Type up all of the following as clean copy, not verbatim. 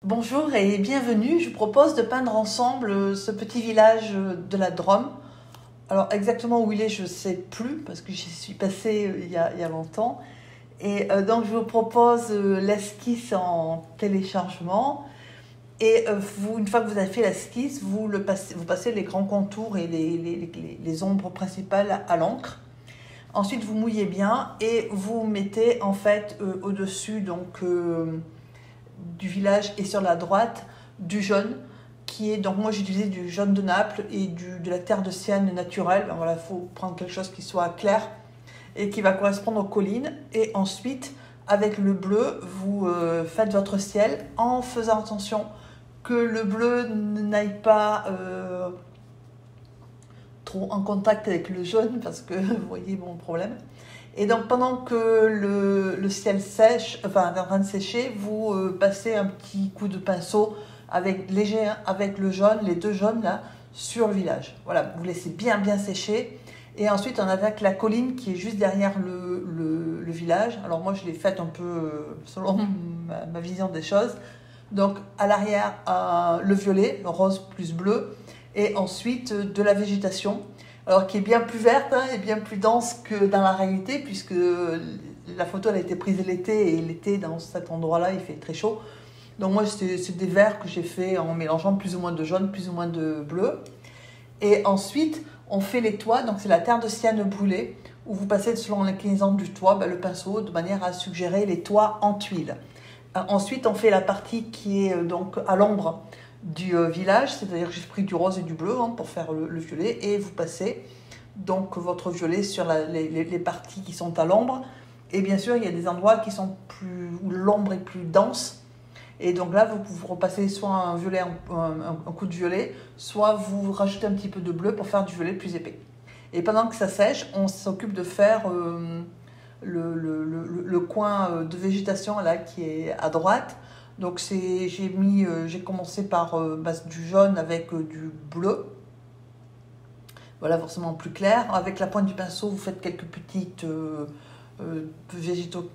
Bonjour et bienvenue, je vous propose de peindre ensemble ce petit village de la Drôme. Alors exactement où il est, je ne sais plus parce que j'y suis passée il y a longtemps. Donc je vous propose l'esquisse en téléchargement. Une fois que vous avez fait l'esquisse, vous passez les grands contours et les ombres principales à l'encre. Ensuite vous mouillez bien et vous mettez en fait au-dessus du village et sur la droite du jaune qui est, donc moi j'ai utilisé du jaune de Naples et de la terre de Sienne naturelle. Ben voilà, il faut prendre quelque chose qui soit clair et qui va correspondre aux collines. Et ensuite, avec le bleu, vous faites votre ciel en faisant attention que le bleu n'aille pas trop en contact avec le jaune parce que vous voyez mon problème. Et donc pendant que le ciel sèche, enfin est en train de sécher, vous passez un petit coup de pinceau léger avec le jaune, les deux jaunes là, sur le village. Voilà, vous laissez bien sécher. Et ensuite on attaque la colline qui est juste derrière le village. Alors moi je l'ai faite un peu selon ma vision des choses. Donc à l'arrière le violet, le rose plus bleu. Et ensuite de la végétation. Alors qui est bien plus verte et bien plus dense que dans la réalité, puisque la photo elle a été prise l'été, et l'été dans cet endroit-là il fait très chaud. Donc moi c'est des verts que j'ai fait en mélangeant plus ou moins de jaune, plus ou moins de bleu. Et ensuite on fait les toits, donc c'est la terre de Sienne brûlée, où vous passez selon l'inclinaison du toit le pinceau de manière à suggérer les toits en tuiles. Ensuite on fait la partie qui est donc à l'ombre du village, c'est-à-dire que j'ai pris du rose et du bleu pour faire le violet, et vous passez donc votre violet sur les parties qui sont à l'ombre. Et bien sûr il y a des endroits qui sont où l'ombre est plus dense, et donc là vous repassez soit un violet, un coup de violet, soit vous rajoutez un petit peu de bleu pour faire du violet plus épais. Et pendant que ça sèche, on s'occupe de faire le coin de végétation là qui est à droite. Donc j'ai commencé par du jaune avec du bleu. Voilà, forcément plus clair. Avec la pointe du pinceau, vous faites quelques petits végétaux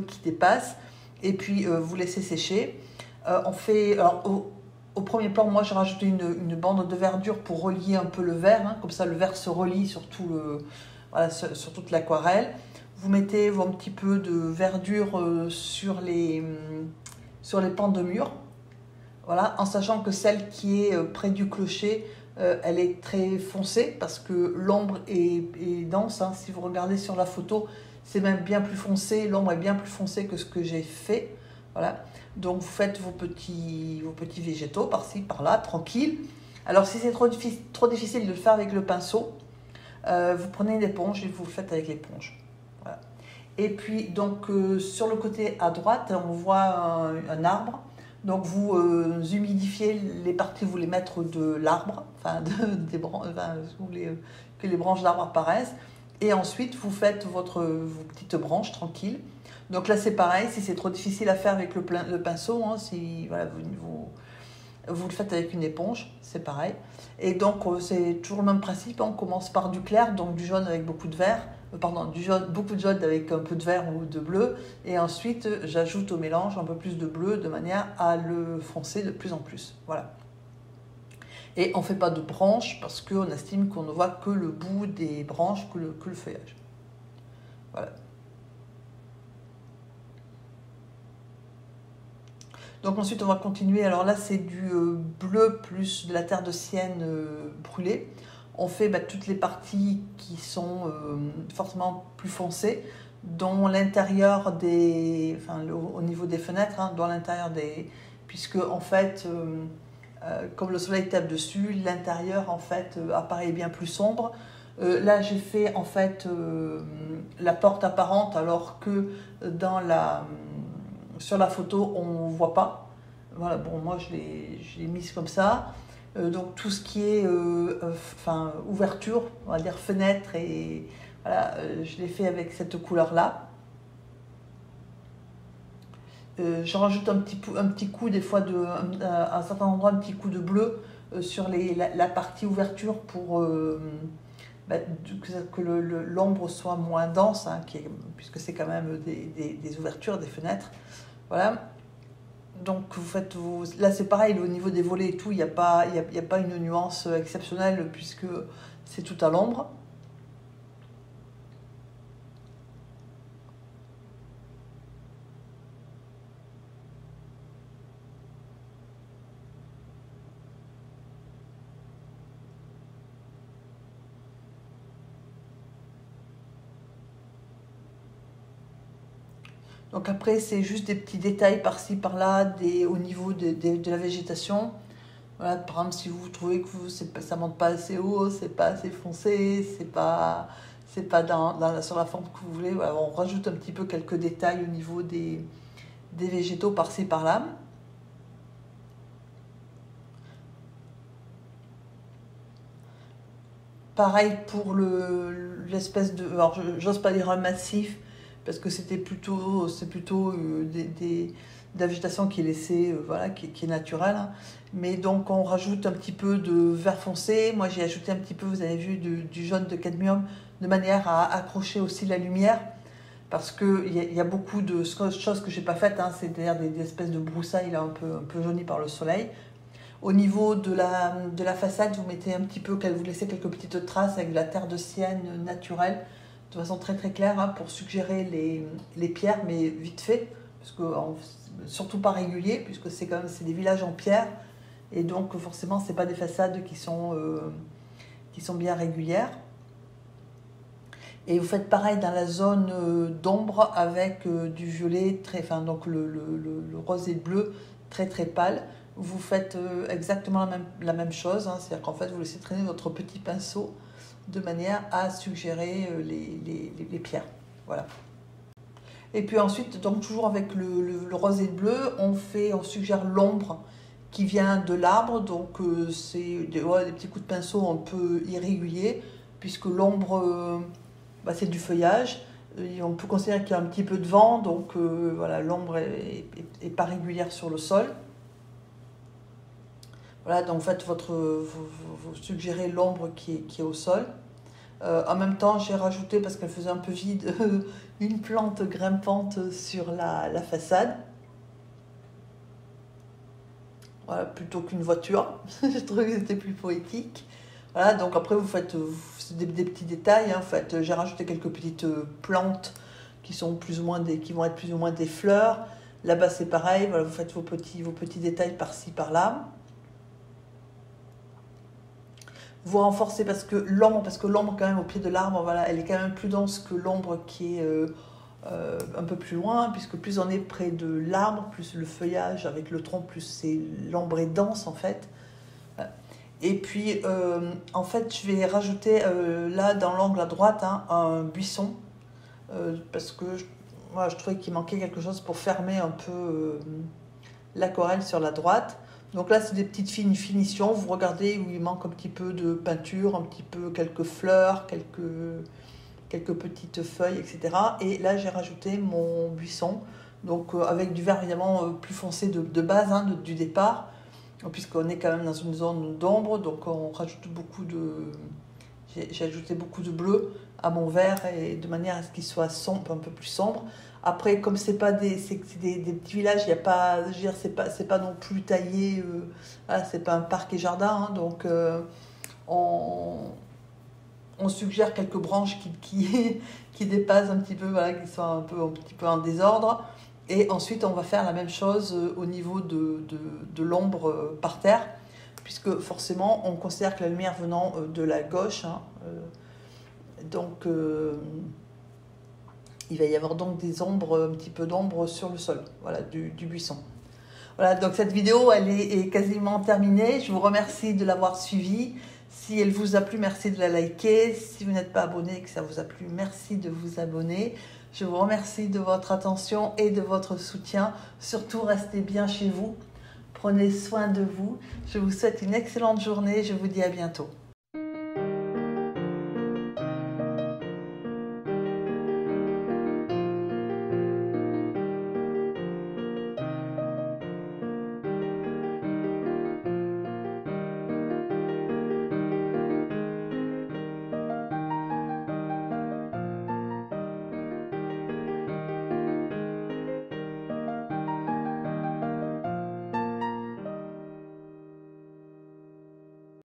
qui dépassent. Et puis vous laissez sécher. Au premier plan, moi j'ai rajouté une bande de verdure pour relier un peu le vert. Comme ça le vert se relie sur toute l'aquarelle. Vous mettez un petit peu de verdure sur les pans de mur, voilà, en sachant que celle qui est près du clocher, elle est très foncée parce que l'ombre est dense. Si vous regardez sur la photo, c'est même bien plus foncé, l'ombre est bien plus foncée que ce que j'ai fait. Voilà. Donc vous faites vos petits végétaux par-ci, par-là, tranquille. Alors si c'est trop difficile de le faire avec le pinceau, vous prenez une éponge et vous le faites avec l'éponge. Voilà. Et puis donc sur le côté à droite, on voit un arbre. Donc vous humidifiez les parties, vous voulez mettre de l'arbre, vous voulez que les branches d'arbre apparaissent. Et ensuite vous faites vos petites branches tranquilles. Donc là c'est pareil, si c'est trop difficile à faire avec le pinceau, si voilà, vous le faites avec une éponge, c'est pareil. Et donc c'est toujours le même principe, on commence par du clair, donc du jaune avec beaucoup de vert, du jaune, beaucoup de jaune avec un peu de vert ou de bleu, et ensuite j'ajoute au mélange un peu plus de bleu de manière à le foncer de plus en plus. Voilà. Et on ne fait pas de branches parce qu'on estime qu'on ne voit que le bout des branches, que le feuillage. Voilà. Donc ensuite on va continuer, alors là c'est du bleu plus de la terre de Sienne brûlée. On fait toutes les parties qui sont forcément plus foncées, dont l'intérieur au niveau des fenêtres, dans l'intérieur puisque en fait, comme le soleil tape dessus, l'intérieur en fait apparaît bien plus sombre. Là j'ai fait en fait la porte apparente, alors que sur la photo on ne voit pas. Voilà, bon, moi je l'ai mise comme ça. Donc tout ce qui est ouverture, on va dire fenêtre, et voilà, je l'ai fait avec cette couleur là. J'en rajoute un petit coup des fois à un certain endroit, un petit coup de bleu sur la partie ouverture pour que l'ombre soit moins dense, puisque c'est quand même des ouvertures, des fenêtres. Voilà. Donc vous faites là c'est pareil, au niveau des volets et tout, il n'y a pas, y a pas une nuance exceptionnelle puisque c'est tout à l'ombre. Donc après, c'est juste des petits détails par-ci, par-là, au niveau de la végétation. Voilà, par exemple, si vous trouvez que ça ne monte pas assez haut, c'est pas assez foncé, c'est pas sur la forme que vous voulez, voilà, on rajoute un petit peu quelques détails au niveau des végétaux par-ci, par-là. Pareil pour l'espèce de... Alors, j'ose pas dire un massif, parce que c'est plutôt de la végétation qui est laissée, voilà, qui est naturelle. Hein. Mais donc, on rajoute un petit peu de vert foncé. Moi, j'ai ajouté un petit peu, vous avez vu, du jaune de cadmium, de manière à accrocher aussi la lumière. Parce qu'il y a beaucoup de choses que je n'ai pas faites, hein, c'est-à-dire des espèces de broussailles là, un peu jaunies par le soleil. Au niveau de la façade, vous mettez un petit peu, vous laissez quelques petites traces avec de la terre de sienne naturelle, de façon très très claire, hein, pour suggérer les pierres, mais vite fait, parce que surtout pas régulier, puisque c'est des villages en pierre, et donc forcément c'est pas des façades qui sont bien régulières. Et vous faites pareil dans la zone d'ombre avec du violet, donc le rose et le bleu très très pâle. Vous faites exactement la même chose, hein, c'est-à-dire qu'en fait vous laissez traîner votre petit pinceau de manière à suggérer les pierres. Voilà. Et puis ensuite, donc toujours avec le rose et le bleu, on suggère l'ombre qui vient de l'arbre, donc c'est des petits coups de pinceau un peu irréguliers, puisque l'ombre, c'est du feuillage. Et on peut considérer qu'il y a un petit peu de vent, donc voilà, l'ombre est pas régulière sur le sol. Voilà, donc en fait, vous suggérez l'ombre qui est au sol. En même temps, j'ai rajouté, parce qu'elle faisait un peu vide, une plante grimpante sur la façade. Voilà, plutôt qu'une voiture. Je trouvais que c'était plus poétique. Voilà, donc après, vous faites des petits détails. Hein, j'ai rajouté quelques petites plantes qui vont être plus ou moins des fleurs. Là-bas, c'est pareil. Voilà, vous faites vos petits détails par-ci, par-là. Vous renforcez parce que l'ombre quand même au pied de l'arbre, voilà, elle est quand même plus dense que l'ombre qui est un peu plus loin, puisque plus on est près de l'arbre, plus le feuillage avec le tronc, plus l'ombre est dense en fait. Et puis en fait je vais rajouter là dans l'angle à droite, hein, un buisson, parce que je trouvais qu'il manquait quelque chose pour fermer un peu l'aquarelle sur la droite. Donc là, c'est des petites finitions. Vous regardez où il manque un petit peu de peinture, un petit peu quelques fleurs, quelques petites feuilles, etc. Et là, j'ai rajouté mon buisson, donc avec du vert évidemment plus foncé de base, hein, du départ, puisqu'on est quand même dans une zone d'ombre, donc on rajoute j'ai ajouté beaucoup de bleu à mon vert, et de manière à ce qu'il soit sombre, un peu plus sombre. Après, comme c'est des petits villages, il y a pas, je veux dire, c'est pas non plus taillé, voilà, c'est pas un parc et jardin, hein, donc on suggère quelques branches qui dépassent un petit peu, voilà, qui sont un petit peu en désordre. Et ensuite, on va faire la même chose au niveau de l'ombre par terre, puisque forcément, on considère que la lumière venant de la gauche, hein, donc il va y avoir donc un petit peu d'ombre sur le sol, voilà, du buisson. Voilà, donc cette vidéo, elle est quasiment terminée. Je vous remercie de l'avoir suivie. Si elle vous a plu, merci de la liker. Si vous n'êtes pas abonné et que ça vous a plu, merci de vous abonner. Je vous remercie de votre attention et de votre soutien. Surtout, restez bien chez vous. Prenez soin de vous. Je vous souhaite une excellente journée. Je vous dis à bientôt.